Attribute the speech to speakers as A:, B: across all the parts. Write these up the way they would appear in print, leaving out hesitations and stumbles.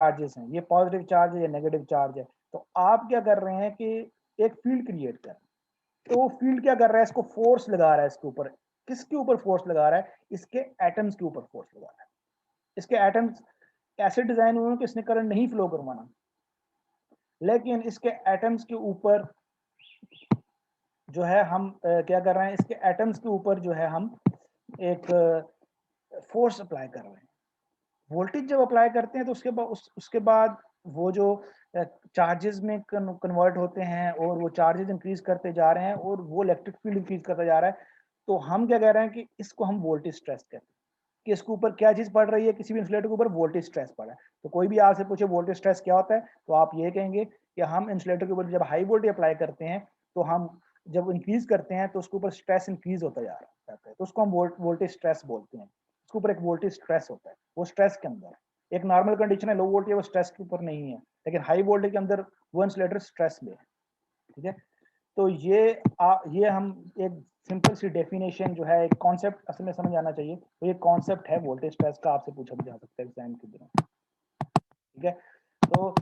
A: Charges हैं, ये positive charge है या नेगेटिव चार्ज है, तो आप क्या कर रहे हैं कि एक फील्ड क्रिएट कर रहे हैं। तो वो फील्ड क्या कर रहा है, इसको फोर्स लगा रहा है इसके ऊपर। किसके ऊपर फोर्स लगा रहा है? इसके एटम्स के ऊपर फोर्स लगा रहा है। इसके एटम्स ऐसे डिजाइन हुए हैं कि इसने करंट नहीं फ्लो करवाना, लेकिन इसके एटम्स के ऊपर जो है हम क्या कर रहे हैं, इसके एटम्स के ऊपर जो है हम एक फोर्स अप्लाई कर रहे हैं। वोल्टेज जब अप्लाई करते हैं तो उसके बाद वो जो चार्जेस में कन्वर्ट होते हैं और वो चार्जेस इंक्रीज करते जा रहे हैं और वो इलेक्ट्रिक फील्ड इंक्रीज करता जा रहा है। तो हम क्या कह रहे हैं कि इसको हम वोल्टेज स्ट्रेस कहते हैं, कि इसके ऊपर क्या चीज पड़ रही है, किसी भी इंसुलेटर के ऊपर वोल्टेज स्ट्रेस पड़ा है। तो कोई भी आपसे पूछे वोल्टेज स्ट्रेस क्या होता है, तो आप ये कहेंगे कि हम इंसुलेटर के ऊपर जब हाई वोल्टेज अप्लाई करते हैं तो हम जब इंक्रीज करते हैं तो उसके ऊपर स्ट्रेस इंक्रीज होता जा रहा है, तो उसको हम वोल्टेज स्ट्रेस बोलते हैं। उसके ऊपर एक वोल्टेज स्ट्रेस होता है, वो स्ट्रेस के अंदर है। एक नॉर्मल कंडीशन है लो वोल्टेज, वो स्ट्रेस के ऊपर नहीं है, लेकिन हाई वोल्टेज के अंदर वो इंसुलेटर स्ट्रेस में है। ठीक है, तो ये हम एक सिंपल सी डेफिनेशन जो है, एक कॉन्सेप्ट असल में समझ आना चाहिए। तो ये कॉन्सेप्ट है वोल्टेज स्ट्रेस का, आपसे पूछा भी जा सकता है एग्जाम के दिनों। ठीक है, तो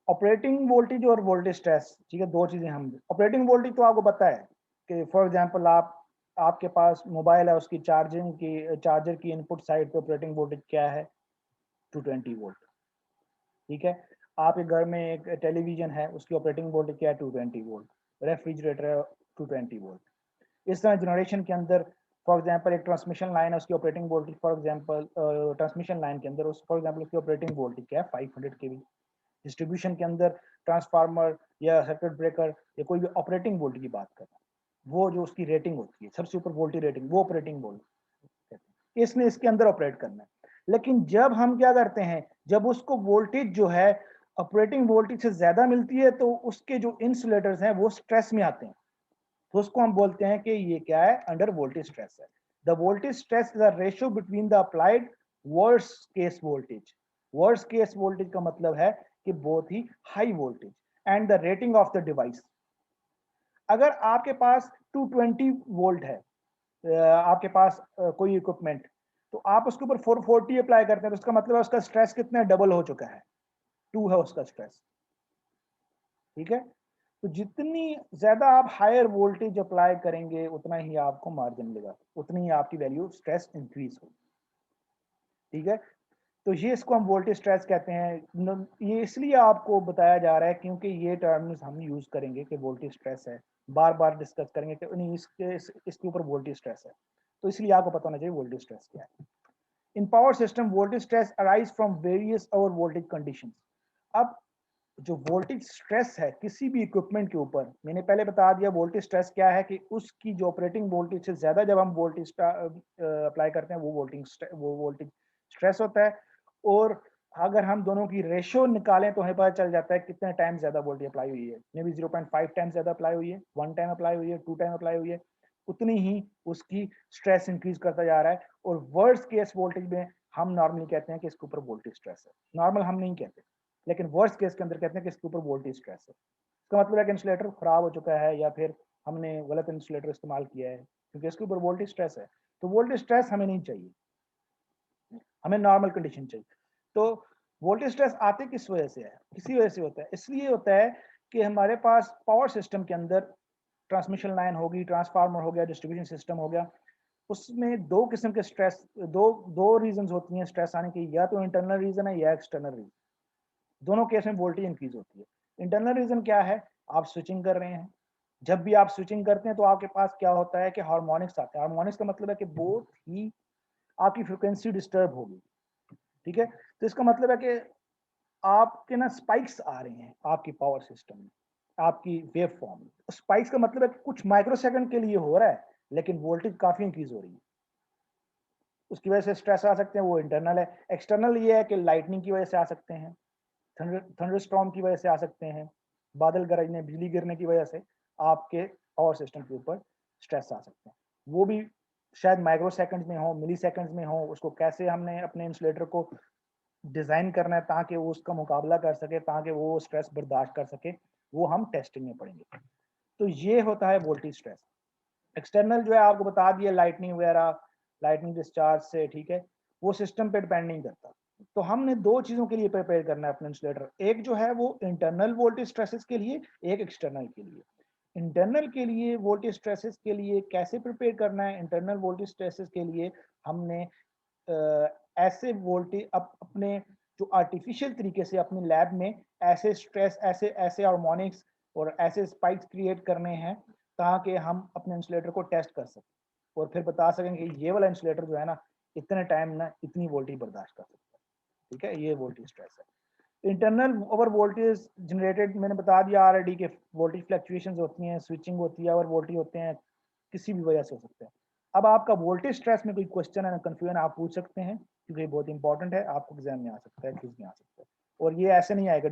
A: ऑपरेटिंग वोल्टेज और वोल्टेज स्ट्रेस, ठीक है, दो चीजें। हम ऑपरेटिंग वोल्टेज तो आपको पता है कि फॉर एग्जांपल आपके पास मोबाइल है, उसकी चार्जर की इनपुट साइड पे ऑपरेटिंग वोल्टेज क्या है? 220 वोल्ट। ठीक है, आपके घर में एक टेलीविजन है, उसकी ऑपरेटिंग वोल्टेज क्या है? 220 वोल्ट। रेफ्रिजरेटर है, 220 वोल्ट। इस तरह जनरेशन के अंदर फॉर एग्जांपल एक ट्रांसमिशन लाइन है, उसकी operating voltage for example transmission line के अंदर उस फॉर एग्जांपल उसकी ऑपरेटिंग वोल्टेज क्या है? 500 kV। डिस्ट्रीब्यूशन के अंदर ट्रांसफार्मर या सर्किट ब्रेकर या कोई भी ऑपरेटिंग वोल्टेज की बात कर रहा है, वो जो उसकी रेटिंग होती है, सबसे ऊपर वोल्टेज रेटिंग, वो ऑपरेटिंग वोल्टेज कहते हैं। इसने इसके अंदर ऑपरेट करना है। लेकिन जब हम क्या करते हैं, जब उसको वोल्टेज जो है ऑपरेटिंग वोल्टेज से ज्यादा मिलती है, तो उसके जो इंसुलेटर्स हैं वो स्ट्रेस में आते हैं। तो उसको हम बोलते हैं कि ये क्या है? अंडर वोल्टेज स्ट्रेस है। The voltage stress is a ratio between the applied worst case voltage. Worst case voltage का मतलब है कि बहुत ही high voltage and the rating of the device. अगर आपके पास 220 वोल्ट है, आपके पास कोई इक्विपमेंट, तो आप उसके ऊपर 440 अप्लाई करते हैं, तो उसका मतलब है उसका स्ट्रेस कितना डबल हो चुका है, 2 है उसका स्ट्रेस। ठीक है, तो जितनी ज्यादा आप हायर वोल्टेज अप्लाई करेंगे उतना ही आपको मार्जिन मिलेगा, उतनी ही आपकी वैल्यू स्ट्रेस इंक्रीज होगी। ठीक है, तो ये इसको हम वोल्टेज स्ट्रेस कहते हैं। ये इसलिए आपको बताया जा रहा है क्योंकि ये टर्म्स हम यूज करेंगे कि वोल्टेज स्ट्रेस है, बार बार डिस्कस करेंगे कि नहीं इसके ऊपर वोल्टेज स्ट्रेस है, तो इसलिए आपको पता होना चाहिए वोल्टेज स्ट्रेस क्या है। In power system voltage stress arise from various over voltage conditions. अब जो वोल्टेज स्ट्रेस है किसी भी इक्विपमेंट के ऊपर, मैंने पहले बता दिया वोल्टेज स्ट्रेस क्या है, कि उसकी जो ऑपरेटिंग वोल्टेज से ज्यादा जब हम वोल्टेज अप्लाई करते हैं वो वोल्टेज स्ट्रेस होता है। और अगर हम दोनों की रेशियो निकालें तो हमें पता चल जाता है कितने टाइम ज्यादा वोल्टेज अप्लाई हुई है। मे बी 0.5 टाइम ज्यादा अप्लाई हुई है, 1 टाइम अप्लाई हुई है, 2 टाइम अप्लाई हुई है, उतनी ही उसकी स्ट्रेस इंक्रीज करता जा रहा है। और वर्स्ट केस वोल्टेज में हम नॉर्मली कहते हैं कि इसके ऊपर वोल्टेज स्ट्रेस है। नॉर्मल हम नहीं कहते, लेकिन वर्स्ट केस के अंदर कहते हैं कि इसके ऊपर वोल्टेज स्ट्रेस है। इसका मतलब है कि इंसुलेटर खराब हो चुका है या फिर हमने गलत इंसुलेटर इस्तेमाल किया है, क्योंकि इसके ऊपर वोल्टेज स्ट्रेस है। तो वोल्टेज स्ट्रेस हमें नहीं चाहिए, हमें नॉर्मल कंडीशन चाहिए। तो वोल्टेज स्ट्रेस आते किस वजह से है? किसी वजह से होता है, इसलिए होता है कि हमारे पास पावर सिस्टम के अंदर ट्रांसमिशन लाइन होगी, ट्रांसफार्मर हो गया, डिस्ट्रीब्यूशन सिस्टम हो गया, उसमें दो किस्म के स्ट्रेस, दो दो रीजन होती हैं स्ट्रेस आने की, या तो इंटरनल रीजन है या एक्सटर्नल रीजन। दोनों केस में वोल्टेज इंक्रीज होती है। इंटरनल रीजन क्या है? आप स्विचिंग कर रहे हैं, जब भी आप स्विचिंग करते हैं तो आपके पास क्या होता है कि हार्मोनिक्स आते हैं। हार्मोनिक्स का मतलब है कि बहुत ही आपकी फ्रिक्वेंसी डिस्टर्ब होगी। ठीक है, तो इसका मतलब है कि आपके ना स्पाइक्स आ रहे हैं आपकी पावर सिस्टम में, आपकी वेव फॉर्म में। स्पाइक्स का मतलब है कि कुछ माइक्रो सेकंड के लिए हो रहा है, लेकिन वोल्टेज काफी इंक्रीज हो रही है, उसकी वजह से स्ट्रेस आ सकते हैं, वो इंटरनल है। एक्सटर्नल ये है कि लाइटनिंग की वजह से आ सकते हैं, थंडरस्टॉर्म की वजह से आ सकते हैं, बादल गरजने, बिजली गिरने की वजह से आपके पावर सिस्टम के ऊपर स्ट्रेस आ सकते हैं। वो भी शायद माइक्रो सेकंड्स में हो, मिली सेकंड्स में हो। उसको कैसे हमने अपने इंसुलेटर को डिजाइन करना है ताकि वो उसका मुकाबला कर सके, ताकि वो स्ट्रेस बर्दाश्त कर सके, वो हम टेस्टिंग में पढ़ेंगे। तो ये होता है वोल्टेज स्ट्रेस। एक्सटर्नल जो है आपको बता दिया, लाइटनिंग वगैरह, लाइटनिंग डिस्चार्ज से, ठीक है, वो सिस्टम पे डिपेंड नहीं करता। तो हमने दो चीजों के लिए प्रिपेयर करना है अपना इंसुलेटर, एक जो है वो इंटरनल वोल्टेज स्ट्रेसेस के लिए, एक एक्सटर्नल के लिए। इंटरनल के लिए वोल्टेज स्ट्रेसेस के लिए कैसे प्रिपेयर करना है? इंटरनल वोल्टेज स्ट्रेसेस के लिए हमने ऐसे वोल्टेज अपने जो आर्टिफिशियल तरीके से अपने लैब में ऐसे स्ट्रेस, ऐसे ऐसे हार्मोनिक्स और ऐसे स्पाइक्स क्रिएट करने हैं ताकि हम अपने इंसुलेटर को टेस्ट कर सकें और फिर बता सकें कि ये वाला इंसुलेटर जो है ना इतने टाइम ना इतनी वोल्टेज बर्दाश्त कर सकता है। ठीक है, ये वोल्टेज स्ट्रेस है। इंटरनल ओवर वोल्टेज जनरेटेड, मैंने बता दिया ऑलरेडी कि वोल्टेज फ्लक्चुएशंस होती हैं, स्विचिंग होती है, ओवर वोल्टेज होते हैं, किसी भी वजह से हो सकते हैं। अब आपका वोल्टेज स्ट्रेस में कोई क्वेश्चन है, कंफ्यूजन आप पूछ सकते हैं क्योंकि ये बहुत इंपॉर्टेंट है, आपको एग्जाम में आ सकता है, क्विज में आ सकता है। और ये ऐसे नहीं आएगा